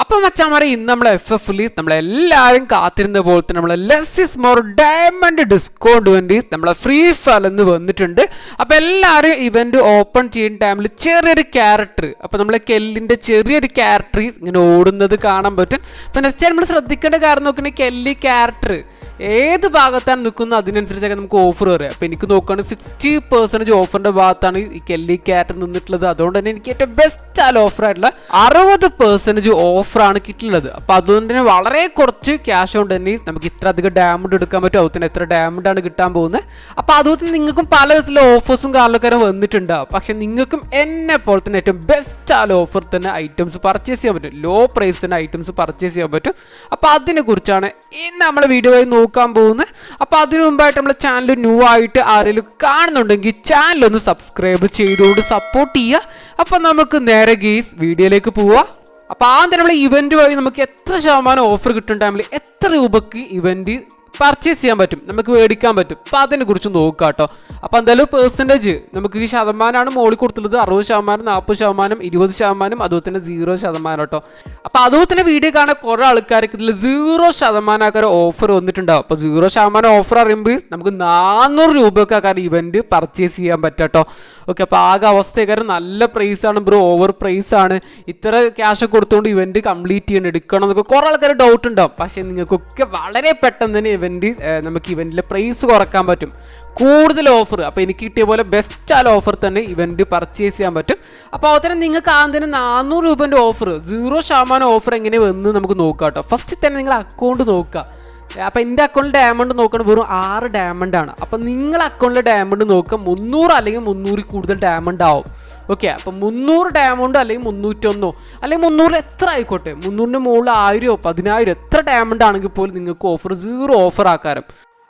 അപ്പം മച്ചാമാരെ ഇന്ന് നമ്മൾ FF നമ്മളെല്ലാവരും കാത്തിരുന്ന പോലെ തന്നെ നമ്മളെ less is more diamond discount വേണ്ടി നമ്മളെ ഫ്രീ ഫയർ എന്ന് വന്നിട്ടുണ്ട്. അപ്പോൾ എല്ലാവരും ഇവന്റ് ഓപ്പൺ ചെയ്യുന്ന ടൈമിൽ ചെറിയൊരു ക്യാരക്ടർ, അപ്പോൾ നമ്മളെ കെല്ലിൻ്റെ ചെറിയൊരു ക്യാരക്ടർ ഇങ്ങനെ ഓടുന്നത് കാണാൻ പറ്റും. അപ്പോൾ നെക്സ്റ്റ് നമ്മൾ ശ്രദ്ധിക്കേണ്ട കാര്യം നോക്കുകയാണെങ്കിൽ കെല്ലി ക്യാരക്ടർ ഏത് ഭാഗത്താണ് നിൽക്കുന്നത് അതിനനുസരിച്ചൊക്കെ നമുക്ക് ഓഫർ വരിക. അപ്പോൾ എനിക്ക് നോക്കുകയാണെങ്കിൽ 60% ഓഫറിൻ്റെ ഭാഗത്താണ് ഈ കെല്ലി ക്യാരക്ടർ നിന്നിട്ടുള്ളത്. അതുകൊണ്ട് തന്നെ എനിക്ക് ഏറ്റവും ബെസ്റ്റ് ആയ ഓഫറായിട്ടുള്ള 60% ഓഫറാണ് കിട്ടുന്നത്. അപ്പോൾ അതുകൊണ്ട് തന്നെ വളരെ കുറച്ച് ക്യാഷ് കൊണ്ട് തന്നെ നമുക്ക് ഇത്ര അധികം ഡയമണ്ട് എടുക്കാൻ പറ്റും. അതുപോലെ എത്ര ഡയമണ്ടാണ് കിട്ടാൻ പോകുന്നത്. അപ്പോൾ അതുപോലെ നിങ്ങൾക്കും പലതരത്തിലുള്ള ഓഫേഴ്സും കാലക്കാരും വന്നിട്ടുണ്ടാവും. പക്ഷെ നിങ്ങൾക്കും എന്നെ പോലെ തന്നെ ഏറ്റവും ബെസ്റ്റ് ആയ ഓഫർ തന്നെ ഐറ്റംസ് പർച്ചേസ് ചെയ്യാൻ പറ്റും. ലോ പ്രൈസ് തന്നെ ഐറ്റംസ് പർച്ചേസ് ചെയ്യാൻ പറ്റും. അപ്പോൾ അതിനെക്കുറിച്ചാണ് ഇന്ന് നമ്മുടെ വീഡിയോയിൽ നോക്കാൻ പോകുന്നത്. അപ്പോൾ അതിനു മുമ്പായിട്ട് നമ്മുടെ ചാനൽ ന്യൂ ആയിട്ട് ആരെങ്കിലും കാണുന്നുണ്ടെങ്കിൽ ചാനലൊന്ന് സബ്സ്ക്രൈബ് ചെയ്തുകൊണ്ട് സപ്പോർട്ട് ചെയ്യുക. അപ്പോൾ നമുക്ക് നേരെ ഗെയ്സ് വീഡിയോയിലേക്ക് പോവാം. അപ്പോൾ ആദ്യം നമ്മൾ ഇവന്റ് വഴി നമുക്ക് എത്ര ശതമാനം ഓഫർ കിട്ടുന്ന ടൈമിൽ എത്ര രൂപയ്ക്ക് ഇവന്റ് പർച്ചേസ് ചെയ്യാൻ പറ്റും, നമുക്ക് മേടിക്കാൻ പറ്റും. അപ്പോൾ അതിനെക്കുറിച്ച് നോക്കാം കേട്ടോ. അപ്പോൾ എന്തായാലും പെർസെൻറ്റേജ് നമുക്ക് ഈ ശതമാനമാണ് മോളിൽ കൊടുത്തുള്ളത്. 60%, 40%, 20%, അതുപോലെ തന്നെ 0% കേട്ടോ. അപ്പോൾ അതുപോലെ തന്നെ വീഡിയോ കാണാൻ കുറേ ആൾക്കാർക്ക് ഇതിൽ 0% ആൾക്കാർ ഓഫർ വന്നിട്ടുണ്ടാവും. അപ്പോൾ 0% ഓഫർ അറിയുമ്പോൾ നമുക്ക് 400 രൂപയൊക്കെ ആൾക്കാർ ഇവന്റ് പർച്ചേസ് ചെയ്യാൻ പറ്റും കേട്ടോ. ഓക്കെ, അപ്പോൾ ആകെ അവസ്ഥക്കാരും നല്ല പ്രൈസാണ് ബ്രോ, ഓവർ പ്രൈസാണ്, ഇത്ര ക്യാഷ് കൊടുത്തുകൊണ്ട് ഇവന്റ് കംപ്ലീറ്റ് ചെയ്യണം എടുക്കണം എന്നൊക്കെ കുറേ ആൾക്കാർ ഡൗട്ട് ഉണ്ടാവും. പക്ഷേ നിങ്ങൾക്കൊക്കെ വളരെ പെട്ടെന്ന് തന്നെ നമുക്ക് ഇവന്റിലെ പ്രൈസ് കുറക്കാൻ പറ്റും, കൂടുതൽ ഓഫർ. അപ്പോൾ എനിക്ക് കിട്ടിയ പോലെ ബെസ്റ്റ് ആയ ഓഫർ തന്നെ ഇവന്റ് പർച്ചേസ് ചെയ്യാൻ പറ്റും. അപ്പോൾ അതുതന്നെ നിങ്ങൾക്ക് ആദ്യം തന്നെ 400 രൂപേൻ്റെ ഓഫർ 0% ഓഫർ എങ്ങനെ വന്ന് നമുക്ക് നോക്കാം കേട്ടോ. ഫസ്റ്റ് തന്നെ നിങ്ങൾ അക്കൗണ്ട് നോക്കുക. അപ്പോൾ എൻ്റെ അക്കൗണ്ടിൽ ഡയമണ്ട് നോക്കണം വെറും 6 ഡയമണ്ടാണ്. അപ്പോൾ നിങ്ങളുടെ അക്കൗണ്ടിലെ ഡയമണ്ട് നോക്കുക 300 അല്ലെങ്കിൽ 300 കൂടുതൽ ഡയമണ്ട് ആവും. ഓക്കെ, അപ്പം 300 ഡയമണ്ട് അല്ലെങ്കിൽ 301 അല്ലെങ്കിൽ 300 എത്ര ആയിക്കോട്ടെ, 300ന് മുകളിൽ 1000 10,000 എത്ര ഡയമണ്ട് ആണെങ്കിൽ പോലും നിങ്ങൾക്ക് ഓഫർ 0 ഓഫർ ആക്കാരം.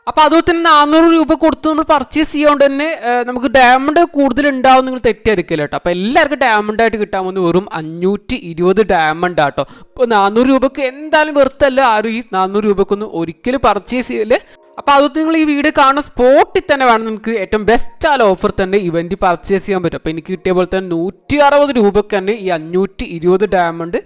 അപ്പോൾ അതുപോലെ തന്നെ 400 രൂപ കൊടുത്ത് നമ്മൾ പർച്ചേസ് ചെയ്യാണ്ട് തന്നെ നമുക്ക് ഡയമണ്ട് കൂടുതൽ ഉണ്ടാവും നിങ്ങൾ തെറ്റിയെടുക്കില്ല കേട്ടോ. അപ്പോൾ എല്ലാവർക്കും ഡയമണ്ടായിട്ട് കിട്ടാൻ പോകുന്നത് വെറും 520 ഡയമണ്ട് ആട്ടോ. ഇപ്പോൾ 400 രൂപയ്ക്ക് എന്തായാലും വെറുത്തല്ല ആരും ഈ 400 രൂപയ്ക്കൊന്നും ഒരിക്കലും പർച്ചേസ് ചെയ്യല്. അപ്പോൾ അത് നിങ്ങൾ ഈ വീഡിയോ കാണുന്ന സ്പോട്ടിൽ തന്നെ വേണം നമുക്ക് ഏറ്റവും ബെസ്റ്റ് ആയ ഓഫർ തന്നെ ഇവന്റ് പർച്ചേസ് ചെയ്യാൻ പറ്റും. അപ്പോൾ എനിക്ക് കിട്ടിയ പോലെ തന്നെ 160 രൂപയ്ക്ക് തന്നെ ഈ 520 ഡയമണ്ട്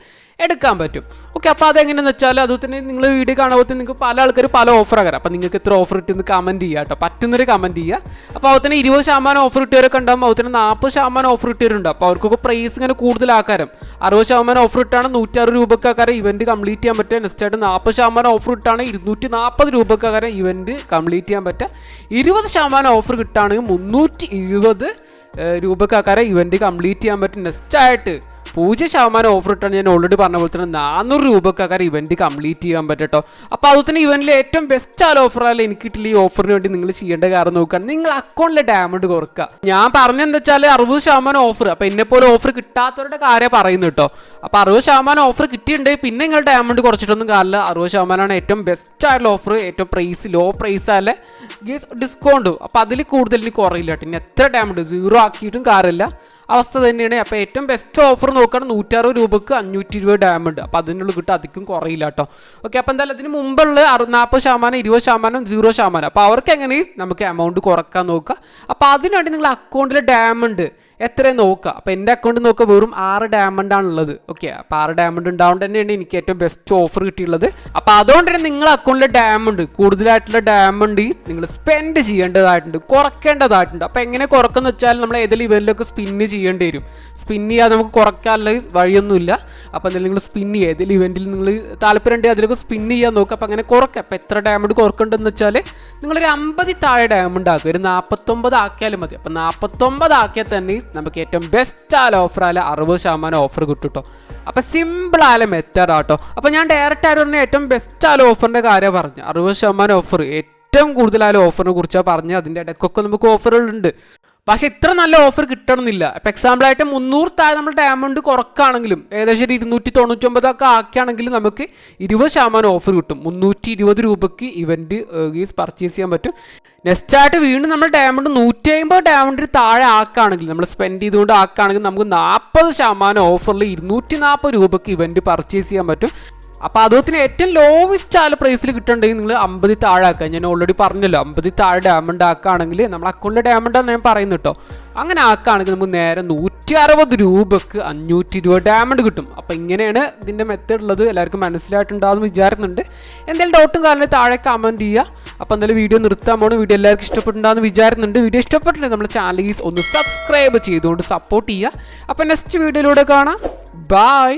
എടുക്കാൻ പറ്റും. ഓക്കെ, അപ്പോൾ അതെങ്ങനെയാണെന്ന് വെച്ചാൽ അതുപോലെ തന്നെ നിങ്ങൾ വീഡിയോ കാണുമ്പോൾ തന്നെ നിങ്ങൾക്ക് പല ആൾക്കാർ പല ഓഫർ ആകാം. അപ്പോൾ നിങ്ങൾക്ക് എത്ര ഓഫർ കിട്ടുമെന്ന് കമൻറ്റ് ചെയ്യുക കേട്ടോ, പറ്റുന്നൊരു കമൻറ്റ് ചെയ്യുക. അപ്പോൾ അതുപോലെ തന്നെ 20% ഓഫർ കിട്ടിയവരൊക്കെ ഉണ്ടാകും, അതുപോലെ തന്നെ 40% ഓഫർ കിട്ടിയവരുണ്ട്. അപ്പോൾ അവർക്കൊക്കെ പ്രൈസ് ഇങ്ങനെ കൂടുതലാക്കാരം. 60% ഓഫർ ഇട്ടാണ് 160 രൂപയ്ക്ക് ആക്കാരം ഇവന്റ് കംപ്ലീറ്റ് ചെയ്യാൻ പറ്റുക. നെക്സ്റ്റ് ആയിട്ട് 40% ഓഫർ ഇട്ടാണ് 240 രൂപയ്ക്ക് ആക്കാരം ഇവന്റ് കംപ്ലീറ്റ് ചെയ്യാൻ പറ്റുക. 20% ഓഫർ കിട്ടുകയാണെങ്കിൽ 320 രൂപയ്ക്ക് ആക്കാരം ഇവന്റ് കംപ്ലീറ്റ് ചെയ്യാൻ പറ്റും. നെക്സ്റ്റ് ആയിട്ട് 0% ഓഫർ ഇട്ടാണ് ഞാൻ ഓൾറെഡി പറഞ്ഞ പോലെ തന്നെ 400 രൂപയ്ക്കാക്കാരം ഇവന്റ് കംപ്ലീറ്റ് ചെയ്യാൻ പറ്റും കേട്ടോ. അപ്പോൾ അതുപോലെ തന്നെ ഇവന്റിൽ ഏറ്റവും ബെസ്റ്റ് ആയ ഓഫറല്ല എനിക്ക് കിട്ടില്ല. ഈ ഓഫറിന് വേണ്ടി നിങ്ങൾ ചെയ്യേണ്ട കാര്യം നോക്കുക, നിങ്ങൾ അക്കൗണ്ടിലെ ഡയമണ്ട് കുറക്കുക. ഞാൻ പറഞ്ഞെന്താ വെച്ചാൽ 60% ഓഫർ. അപ്പോൾ എന്നെപ്പോലെ ഓഫർ കിട്ടാത്തവരുടെ കാര്യം പറയുന്നു കേട്ടോ. അപ്പോൾ 60% ഓഫർ കിട്ടിയിട്ടുണ്ടെങ്കിൽ പിന്നെ നിങ്ങൾ ഡയമണ്ട് കുറച്ചിട്ടൊന്നും കാര്യമില്ല. 60% ഏറ്റവും ബെസ്റ്റ് ആയിട്ടുള്ള ഓഫർ, ഏറ്റവും പ്രൈസ് ലോ പ്രൈസ് ആയാലേ ഡിസ്കൗണ്ട്. അപ്പോൾ അതിൽ കൂടുതൽ ഇനി കുറയില്ല കേട്ടോ. ഇനി എത്ര ഡയമണ്ട് 0 ആക്കിയിട്ടും കാര്യമില്ല, അവസ്ഥ തന്നെയാണ്. അപ്പോൾ ഏറ്റവും ബെസ്റ്റ് ഓഫർ നോക്കുകയാണെങ്കിൽ 160 രൂപയ്ക്ക് 520 ഡയമണ്ട്. അപ്പോൾ അതിനുള്ള കിട്ടും, അധികം കുറയില്ല കേട്ടോ. ഓക്കെ, അപ്പോൾ എന്തായാലും അതിന് മുമ്പുള്ള 40%, 20%, 0%. അപ്പോൾ അവർക്ക് എങ്ങനെ നമുക്ക് എമൗണ്ട് കുറക്കാൻ നോക്കുക. അപ്പോൾ അതിനുവേണ്ടി നിങ്ങൾ അക്കൗണ്ടിലെ ഡയമണ്ട് എത്രയും നോക്കുക. അപ്പോൾ എൻ്റെ അക്കൗണ്ട് നോക്കുക വെറും 6 ഡയമണ്ടാണുള്ളത്. ഓക്കെ, അപ്പോൾ 6 ഡയമണ്ട് ഉണ്ടാവുകൊണ്ട് തന്നെയാണ് എനിക്ക് ഏറ്റവും ബെസ്റ്റ് ഓഫർ കിട്ടിയുള്ളത്. അപ്പോൾ അതുകൊണ്ട് തന്നെ നിങ്ങളുടെ അക്കൗണ്ടിലെ ഡയമണ്ട് കൂടുതലായിട്ടുള്ള ഡയമണ്ട് നിങ്ങൾ സ്പെൻഡ് ചെയ്യേണ്ടതായിട്ടുണ്ട്, കുറയ്ക്കേണ്ടതായിട്ടുണ്ട്. അപ്പോൾ എങ്ങനെ കുറയ്ക്കുന്ന വെച്ചാൽ നമ്മൾ ഏതെങ്കിലും ഇവന്റിലൊക്കെ സ്പിന്ന് ചെയ്യേണ്ടി വരും. സ്പിന്ന് ചെയ്യാതെ നമുക്ക് കുറയ്ക്കാനുള്ള വഴിയൊന്നുമില്ല. അപ്പോൾ എന്തായാലും നിങ്ങൾ സ്പിന്ന് ചെയ്യുക, ഏതെങ്കിലും ഇവന്റിൽ നിങ്ങൾ താല്പര്യമുണ്ടെങ്കിൽ അതിലൊക്കെ സ്പിന്ന് ചെയ്യാൻ നോക്കുക. അപ്പോൾ അങ്ങനെ കുറയ്ക്കുക. അപ്പോൾ എത്ര ഡയമണ്ട് കുറക്കേണ്ടതെന്ന് വെച്ചാൽ നിങ്ങളൊരു 50 താഴെ ഡയമണ്ട് ആക്കുക, ഒരു 49 ആക്കിയാലും മതി. അപ്പോൾ 49 ആക്കിയാൽ തന്നെ നമുക്ക് ഏറ്റവും ബെസ്റ്റ് ആയ ഓഫർ ആയാലും 60% ഓഫർ കിട്ടും കേട്ടോ. അപ്പോൾ സിമ്പിൾ ആയ മെത്തേഡ് ആട്ടോ. അപ്പോൾ ഞാൻ ഡയറക്റ്റ് ആയിട്ട് പറഞ്ഞ ഏറ്റവും ബെസ്റ്റ് ആയ ഓഫറിൻ്റെ കാര്യം പറഞ്ഞു. 60% ഓഫർ ഏറ്റവും കൂടുതലായ ഓഫറിനെ കുറിച്ചാണ് പറഞ്ഞത്. അതിൻ്റെ ഇടയ്ക്കൊക്കെ നമുക്ക് ഓഫറുകളുണ്ട്, പക്ഷേ ഇത്ര നല്ല ഓഫർ കിട്ടണമെന്നില്ല. ഇപ്പോൾ എക്സാമ്പിളായിട്ട് 300 താഴെ നമ്മൾ ഡയമണ്ട് കുറക്കുകയാണെങ്കിലും ഏകദേശം 299 ഒക്കെ ആക്കുകയാണെങ്കിലും നമുക്ക് 20% ഓഫർ കിട്ടും. 320 രൂപയ്ക്ക് ഇവന്റ് പർച്ചേസ് ചെയ്യാൻ പറ്റും. നെക്സ്റ്റ് ആയിട്ട് വീണ്ടും നമ്മൾ ഡയമണ്ട് 150 ഡയമണ്ടിന് താഴെ ആക്കുകയാണെങ്കിൽ നമ്മൾ സ്പെൻഡ് ചെയ്തുകൊണ്ട് ആക്കുകയാണെങ്കിൽ നമുക്ക് 40% ഓഫറിൽ 240 രൂപയ്ക്ക് ഇവന്റ് പർച്ചേസ് ചെയ്യാൻ പറ്റും. അപ്പോൾ അതുപോലെ ഏറ്റവും ലോവസ്റ്റ് ആയ പ്രൈസിൽ കിട്ടുന്നുണ്ടെങ്കിൽ നിങ്ങൾ 50 താഴെ ആക്കുക. ഞാൻ ഓൾറെഡി പറഞ്ഞല്ലോ 50 താഴെ ഡയമണ്ട് ആക്കുകയാണെങ്കിൽ നമ്മൾ അക്കൗണ്ടിലെ ഡയമണ്ടാണ് ഞാൻ പറയുന്നത് കേട്ടോ. അങ്ങനെ ആക്കുകയാണെങ്കിൽ നമുക്ക് നേരെ 150 160 രൂപക്ക് 520 ഡയമണ്ട് കിട്ടും. അപ്പോൾ ഇങ്ങനെയാണ് ഇതിൻ്റെ മെത്തേഡ് ഉള്ളത്. എല്ലാവർക്കും മനസ്സിലായിട്ടുണ്ടാകുമെന്ന് വിചാരിക്കുന്നുണ്ട്. എന്തെങ്കിലും ഡൗട്ടും കാരണം താഴെ കമൻറ്റ് ചെയ്യുക. അപ്പോൾ എന്തായാലും വീഡിയോ നിർത്താൻ പോകണം. വീഡിയോ എല്ലാവർക്കും ഇഷ്ടപ്പെട്ടുണ്ടാകുമെന്ന് വിചാരിക്കുന്നുണ്ട്. വീഡിയോ ഇഷ്ടപ്പെട്ടിട്ടുണ്ടെങ്കിൽ നമ്മുടെ ചാനൽ ഒന്ന് സബ്സ്ക്രൈബ് ചെയ്തുകൊണ്ട് സപ്പോർട്ട് ചെയ്യുക. അപ്പോൾ നെക്സ്റ്റ് വീഡിയോയിലൂടെ കാണാം. ബൈ.